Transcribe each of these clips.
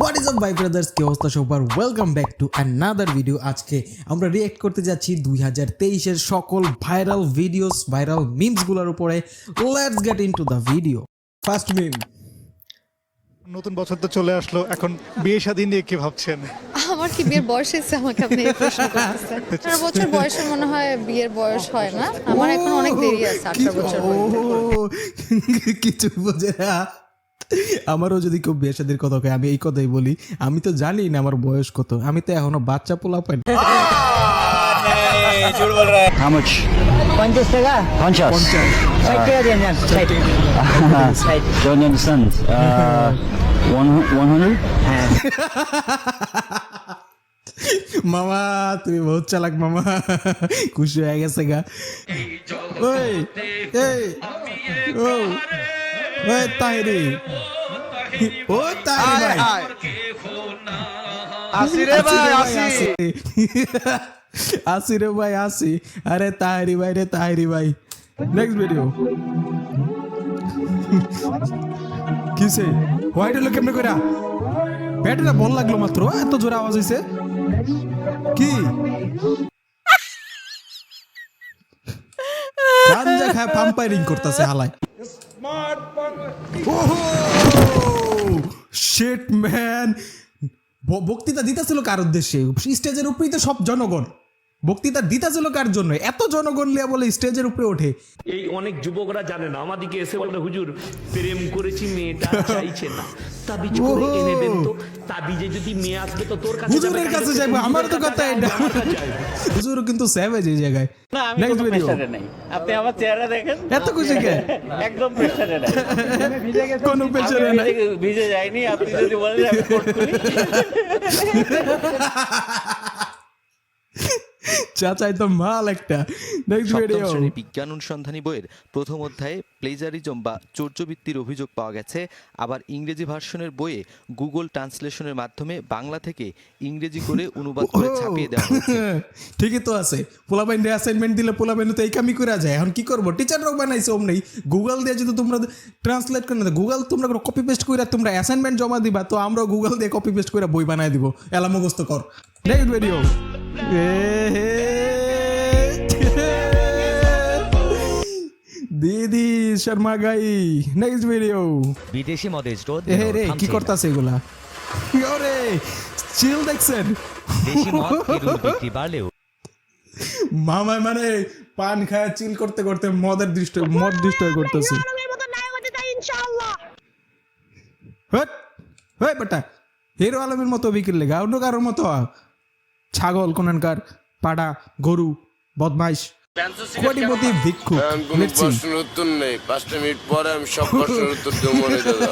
What is up ভাই brothers, কি অবস্থা সবার? Welcome back to another video. আজকে আমরা রিয়েক্ট করতে যাচ্ছি 2023-এর সকল ভাইরাল ভিডিওস, ভাইরাল মিমসগুলোর উপরে। Let's get into the video. First meme. নতুন বছর তো চলে আসলো, এখন বিয়ে শাদী নিয়ে কি ভাবছেন? আমার কি বিয়ের বয়স হয়েছে? আমাকে আপনি এই প্রশ্ন করতেছেন। 18 বছর বয়সে মনে হয় বিয়ের বয়স হয় না। আমার এখন অনেক দেরি আছে 18 বছর বয়সে। কিছু বোঝে না। আমারও যদি কেউ বিয়ে শাদীর কথা কয়, আমি এই কথাই বলি, আমি তো জানি না আমার বয়স কত, আমি তো এখনো বাচ্চা পোলা পাই। How much? 50 টাকা 50. 60 টাকা দিয়ে নেন 60 Don't understand. 100? মামা তুমি বহুত চালাক মামা, খুশি হয়ে গেছে গা। ওই এই ও ওই তাহিরি, ও তাহিরি ভাই, আসি রে ভাই, আসি। আসি রে ভাই আসি। আরে তাহিরি ভাই রে, তাহিরি ভাই। Next video. কিসে হোয়াইট হলো কেমনে কইরা? ব্যাটারিটা বল লাগলো মাত্র, এত জোরে আওয়াজ হইছে কি? গাঞ্জা খায় পাম্পারিং করতেছে হালায়। Shit man. বক্তৃতা দিতেছিল কার উদ্দেশ্যে? স্টেজের উপরেই তো সব জনগণ। বক্তৃতা দিতেছিল কার জন্য? এত জনগণ লিয়া বলে স্টেজের উপরে ওঠে। এই অনেক যুবকরা জানে না, আমাদিকে এসে বলে হুজুর প্রেম করেছি, মেয়েটা চাইছে না, তাবিজ করে এনে দেন তো। তাবিজে যদি মেয়ে আসবে তো তোর কাছে হুজুরের কাছে যাইবো, আমার তো কথা এটা। হুজুর কিন্তু সেভেজ এই জায়গায়। না আমি নেক্সট কোনো ভিডিও। প্রেসারে নাই। আপনি আমার চেহারা দেখেন, এত খুশি কে? একদম প্রেসারে নাই। কোনো পেছনে আমি নাই। ভিজে যাইনি, আপনি যদি বলেন আমি কোট করি। চাচাই তো মাল একটা। নেক্সট সপ্তম ভিডিও। শ্রেণীর বিজ্ঞান অনুসন্ধানী বইয়ের প্রথম অধ্যায়ে প্লেজারিজম বা চৌর্যবৃত্তির অভিযোগ পাওয়া গেছে। আবার ইংরেজি ভার্সনের বইয়ে গুগল ট্রান্সলেশনের মাধ্যমে বাংলা থেকে ইংরেজি করে অনুবাদ করে ছাপিয়ে দেওয়া হয়েছে। ঠিকই তো আছে। পোলাপাইন অ্যাসাইনমেন্ট দিলে পোলাপাইন তো এই কামই করে যায়। এখন কি করবো? টিচাররাও বানাইছে অমনি। গুগল দিয়ে যদি তোমরা ট্রান্সলেট করে না, গুগল তোমরা কপি পেস্ট করে তোমরা অ্যাসাইনমেন্ট জমা দিবা, তো আমরা গুগল দিয়ে কপি পেস্ট করে বই বানাই দিব। এলা মুখস্থ কর। Next video. দিদি শর্মা গাই। Next video. বিদেশি মদের স্রোত এ রে কি করতেছে এগুলা? ওরে চিল দেখছেন? দেশি মদ কেরুল বিক্রি বাড়লেও মামা মানে পান খায় চিল করতে করতে মদ ডিস্ট্রয় করতেছে। হট হই বেটা, হিরো আলমের মতো বিক্রি লেগা অন্য কারোর মতো ছাগল কোনানকার, পাড়া গরু, বদমাইশ, কোটিপতি ভিক্ষু। Let's see. উত্তর নেই, 5 মিনিট পরে আমি সব প্রশ্নের উত্তর দেবো মনে দাদা।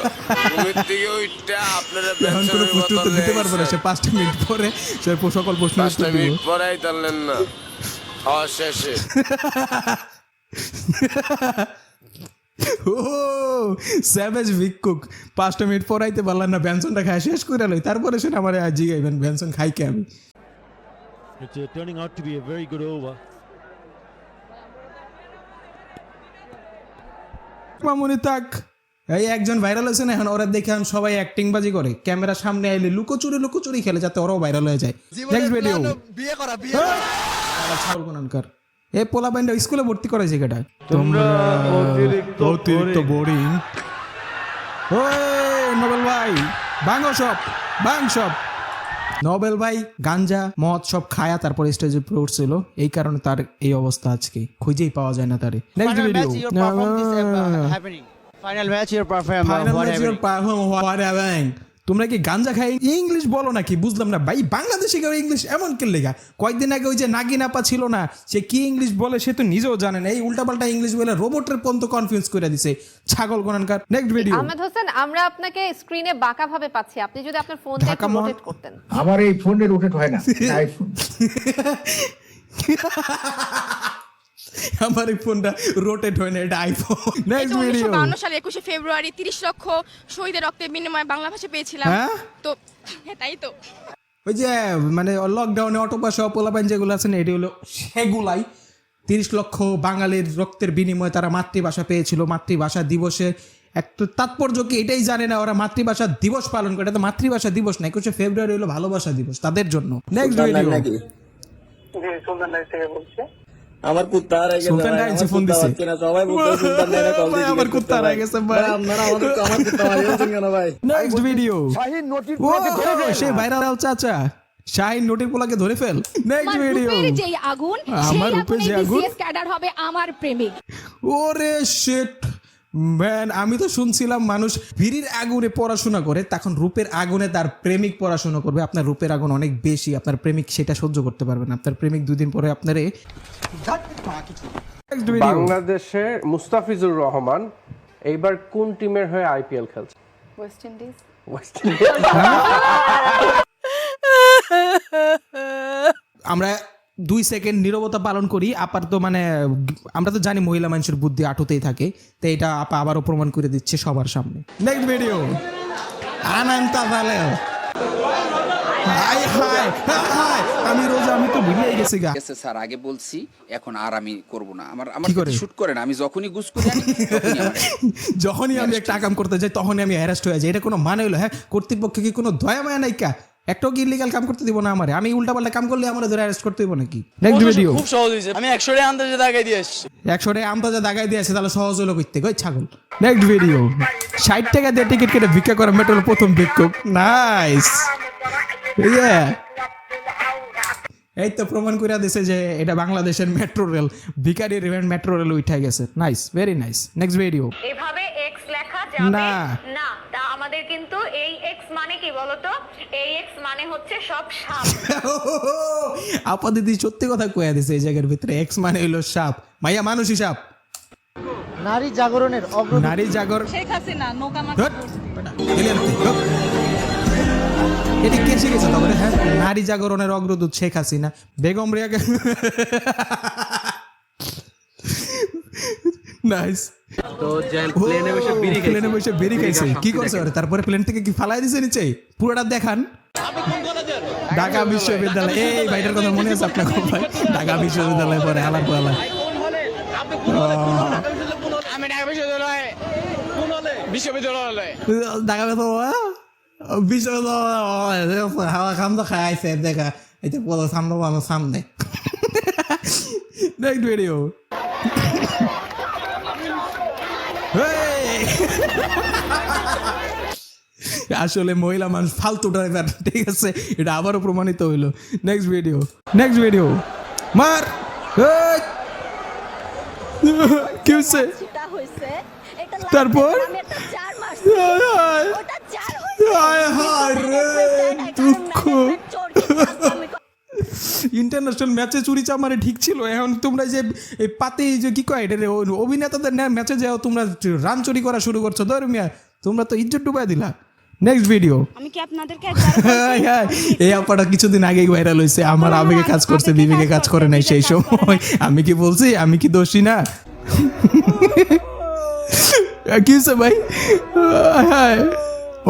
তুমি থেকে ওইটা আপনারা এখন কোনো প্রশ্ন উত্তর দিতে পারবে না, সে 5 মিনিট পরে সে সকল প্রশ্নের উত্তর 5 দিবে। মিনিট পরেই তারলেন না খাওয়া শেষে। ও স্যাভেজ ভিক্ষুক 5 মিনিট পরাইতে পারলাম না, বেনসনটা খাই শেষ করে লই, তারপরে সে আমার জিগাইবেন বেনসন খাই কে আমি। It's turning out to be a very good over. মামুনি তাক এই একজন ভাইরাল হয়েছে না, এখন ওরা দেখে এখন সবাই অ্যাক্টিং বাজি করে, ক্যামেরা সামনে আইলে লুকোচুরি খেলে যাতে ওরাও ভাইরাল হয়ে যায়। Next video. বিয়ে করা ছাগল কোনানকার এই পোলা বাইন্ডা স্কুলে ভর্তি করাইছে কেটা? তোমরা অতিরিক্ত বোরিং। ওই নোবেল ভাই বাং সব নোবেল ভাই গাঞ্জা মদ সব খায়া তারপর স্টেজে উপরে উঠছিল, এই কারণে তার এই অবস্থা আজকে, খুঁজেই পাওয়া যায় না তারে। Next video. Final match your perform what happening? তোমরা কি গাঞ্জা খাই ইংলিশ বলো নাকি? বুঝলাম না ভাই, বাংলাদেশে কেউ ইংলিশ এমন কে লেগা? কয়েকদিন আগে ওই যে নাগিন আপা ছিল না, সে কি ইংলিশ বলে সে তো নিজেও জানে না, এই উল্টাপাল্টা ইংলিশ বলে রোবটের পর্যন্ত কনফিউজ করে দিছে ছাগল কোনানকার। Next video. আহমেদ হোসেন, আমরা আপনাকে স্ক্রিনে বাঁকা ভাবে পাচ্ছি, আপনি যদি আপনার ফোনটা ঢাকা একটু মহান- রোটেট করতেন। আমার এই ফোনে রোটেট হয় না, আইফোন। আমার এই ফোনটা রোটেট হয় না, এটা আইফোন। Next video. 1952 সালে 21 ফেব্রুয়ারি 30 লক্ষ শহীদের রক্তের বিনিময়ে বাংলা ভাষা পেয়েছিলাম। হ্যাঁ? তো হ্যাঁ তাই তো। ওই যে মানে লকডাউনে অটোপাসা পোলাপাইন যেগুলো আছে না, এটি হলো সেগুলাই। 30 লক্ষ বাঙালির রক্তের বিনিময়ে তারা মাতৃভাষা পেয়েছিল। মাতৃভাষা দিবসে একটা তাৎপর্য কি এটাই জানে না ওরা মাতৃভাষা দিবস পালন করে। এটা তো মাতৃভাষা দিবস না, 21শে ফেব্রুয়ারি হলো ভালোবাসা দিবস তাদের জন্য। Next video. আমার কুত্তা হারাই গেছে সুলতান ডাইনসে ফোন দিছে। সবাই বলতে সুলতান ডাইনে কল দিছে। আমার কুত্তা হারাই গেছে ভাই। আপনারা আমার কুত্তা মারিয়েছেন কেন ভাই? Next video. সে ভাইরাল চাচা শাহিন নোটির পোলাকে ধরে ফেল। Next video. যেই আগুন আমার রূপে যে আগুন, ক্যাডার হবে আমার প্রেমিক। ওরে শিট ম্যান, আমি তো শুনছিলাম মানুষ ভিড়ির আগুনে পড়াশোনা করে, তখন রূপের আগুনে তার প্রেমিক পড়াশোনা করবে। আপনার রূপের আগুন অনেক বেশি, আপনার প্রেমিক সেটা সহ্য করতে পারবে না। আপনার প্রেমিক 2 দিন পরে আপনারে। বাংলাদেশে মুস্তাফিজুর রহমান এইবার কোন টিমের হয়ে আইপিএল খেলছে? West Indies. আমরা 2 সেকেন্ড নীরবতা পালন করি। আপার তো মানে আমরা তো জানি মহিলা মানুষের বুদ্ধি আটুতেই থাকে, তো এটা আপা আবারও প্রমাণ করে দিচ্ছে সবার সামনে। Next video. আনন্তা ভালো হাই হাই হাই, আমি রোজা আমি তো ভুলিয়ে গেছি গা। স্যার আগে বলছি, এখন আর আমি করব না। আমার কি করে? শুট করে না, আমি যখনই গুস করি যখনই আমি একটা কাম করতে যাই তখনই আমি হ্যারাস্ট হয়ে যাই। এটা কোনো মানে হলো? হ্যাঁ, কর্তৃপক্ষে কি কোনো দয়া মায়া নাই কা? একটাও কি ইলিগাল কাম করতে দিব না আমারে? আমি উল্টাপাল্টা কাম করলে আমার ধরে অ্যারেস্ট করতে দিব নাকি? Next video. খুব সহজ হইছে, আমি 100 টাকা আন্দাজে দাগাই দিয়ে আসছি। 100 টাকা আন্দাজে দাগাই দিয়ে আসে, তাহলে সহজ হলো কইতে কই ছাগল। Next video. 60 টাকা দিয়ে টিকিট কেটে ভিক্ষা করা মেট্রোর প্রথম ভিক্ষুক। নাইস। এই তো প্রমাণ করে দিয়েছে যে এটা বাংলাদেশের মেট্রো রেল, ভিখারি রেল মেট্রো রেল উঠে গেছে। Nice, very nice. Next video. এভাবে এক্স লেখা যাবে না না, তা আমাদের কিন্তু এই এক্স মানে কি বলতো? এই এক্স মানে হচ্ছে সব সাপ। আপা দিদি সত্যি কথা কয়ে দিছে এই জায়গার ভিতরে। এক্স মানে হইলো সাপ, মাইয়া মানুষই সাপ। নারী জাগরণের নারী জাগর শেখ হাসিনা নৌকা এটি কে শিখেছে তবে? হ্যাঁ, নারী জাগরণের অগ্রদূত শেখ হাসিনা। বেগম রিয়াকে নাইস। তো প্লেনে বসে বেরি খাইছে। কি করছে ওরে? তারপরে প্লেন থেকে কি ফালাই দিছে নিচে? পুরোটা দেখান। ঢাকা বিশ্ববিদ্যালয়, এই ভাইটার কথা মনে আছে আপনার? ভাই ঢাকা বিশ্ববিদ্যালয় পরে আলাপ আলাপ। আমি ঢাকা বিশ্ববিদ্যালয় ঢাকা বিশ্ববিদ্যালয় হাওয়া খাম তো খাইছে দেখা। এটা বলো সামনে আমার সামনে। Next video. আসলে মহিলা মানুষ ফালতু ড্রাইভার, ঠিক আছে? এটা আবারও প্রমাণিত হইলো। Next video. Next video. মার কি হচ্ছে? তারপর দুঃখ। ইন্টারন্যাশনাল ম্যাচে চুরি চামারে ঠিক ছিল। এখন তোমরা যে এই পাতে যে কি কয় এটা অভিনেতাদের ম্যাচে যাও তোমরা রান চুরি করা শুরু করছো, ধর্মিয়া তোমরা তো ইজ্জত ডুবাই দিলা। Next video. আমি কি আপনাদেরকে এই আপাটা কিছুদিন আগে ভাইরাল হয়েছে। আমার আবেগে কাজ করছে, বিবেকে কাজ করে নাই সেই সময়। আমি কি বলছি? আমি কি দোষী না? কি হচ্ছে ভাই?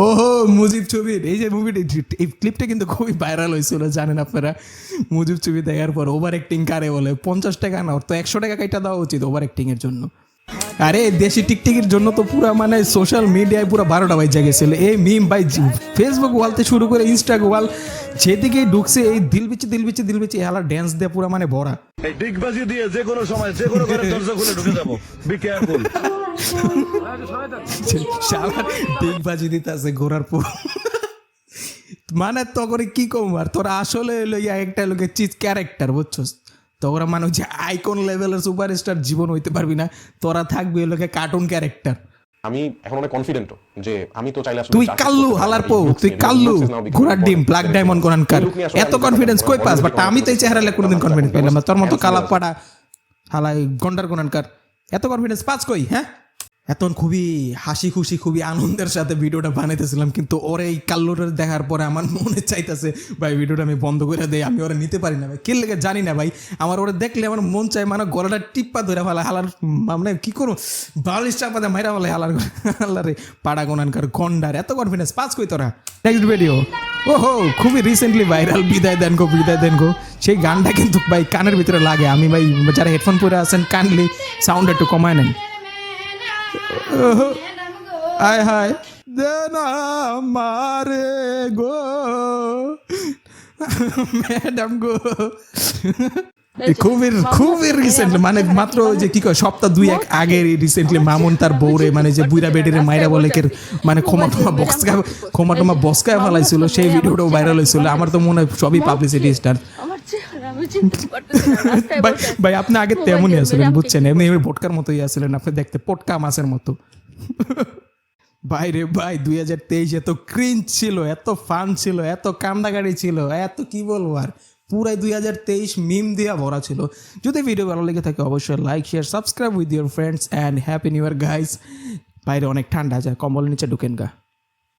ওহো, মুজিব ছবির এই যে মুভিটি, এই ক্লিপটা কিন্তু খুবই ভাইরাল হয়েছিল, জানেন আপনারা? মুজিব ছবি দেখার পর ওভার অ্যাক্টিং কারে বলে? 50 টাকা না, ওর তো 100 টাকা কাইটা দেওয়া উচিত ওভার অ্যাক্টিং এর জন্য। আরে দেশি টিকটিকের জন্য তো পুরা মানে সোশ্যাল মিডিয়ায় পুরো 12টা বাজে গেছিল। এই মিম ভাই ফেসবুক ওয়ালতে শুরু করে ইনস্টাগ্রাম ওয়াল যেদিকে ঢুকছে, এই দিলবিচি হালা ড্যান্স দিয়ে পুরা মানে ভরা। এই ডিগবাজি দিয়ে যে কোনো সময় যে কোনো ঘরে দরজা খুলে ঢুকে যাবো। Be careful. শালা ডিগবাজি দিতেছে ঘোরার পর। মানে তো করে কি কম, আর তোরা আসলে লইয়া একটা লোকের চিজ ক্যারেক্টার, বুঝছস? তোরা মানুষ যে আইকন লেভেলের সুপারস্টার জীবন হইতে পারবি না, তোরা থাকবি লোকে কার্টুন ক্যারেক্টার। আমি এখন অনেক কনফিডেন্ট যে আমি তো চাইলে তুই কাল্লু হালার পো, তুই কাল্লু ঘোড়ার ডিম ব্ল্যাক ডায়মন্ড কোরআন কার। এত কনফিডেন্স কই পাস? বাট আমি তো এই চেহারালে কোনোদিন কনফিডেন্স পাইলাম না। তোর মতো কালা পাড়া হালাই গন্ডার কোরআন কার এত কনফিডেন্স পাস কই? হ্যাঁ, এতক্ষণ খুবই হাসি খুশি খুবই আনন্দের সাথে ভিডিওটা বানাইতেছিলাম, কিন্তু ওর এই কাল্লুটা দেখার পরে আমার মনে চাইতেছে ভাই ভিডিওটা আমি বন্ধ করে দেই। আমি ওরা নিতে পারি না ভাই, কে লেগে জানি না ভাই। আমার ওরা দেখলে আমার মন চায় মানে গলাটা টিপ্পা ধরে ফেলা হালার, মানে কি করবো, বালিশ চাপা দেয় মাইরা ফেলে হালার হালারে পাড়া গোনানকার গন্ডার। এত কনফিডেন্স পাস কই তোরা? Next video. ওহো, খুবই রিসেন্টলি ভাইরাল বিদায় দেন গো। সেই গানটা কিন্তু ভাই কানের ভিতরে লাগে। আমি ভাই যারা হেডফোন পরে আছেন কানলি সাউন্ড একটু কমায় নেন। আয় হায় দেনা মারে গো ম্যাডাম গো খুবই রিসেন্ট মানে মাত্র যে কি কয় সপ্তাহ 2-1 আগে রিসেন্টলি মামুন তার বউরে মানে যে বুইরা বেডিরে মাইরা বলে কে মানে ক্ষমা টমা বক্সকায় ফেলাইছিল সেই ভিডিওটাও ভাইরাল হয়েছিল আমার তো মনে হয় সবই পাবলিসিটি স্টার ভাই আপনি আগে তেমনই আসলেন বুঝছেন এমনি ভোটকার মতোই আসলেন আপনি দেখতে পটকা মাছের মতো ভাই রে ভাই 2023 এত ক্রিঞ্জ ছিল এত ফান ছিল এত কান্দাকাটি ছিল এত কি বলবো আর পুরাই 2023 মিম দিয়া ভরা ছিল যদি ভিডিও ভালো লেগে থাকে অবশ্যই like share subscribe with your friends and happy new year guys বাইরে অনেক ঠান্ডা যায় কম্বলের নিচে ঢুকেন গা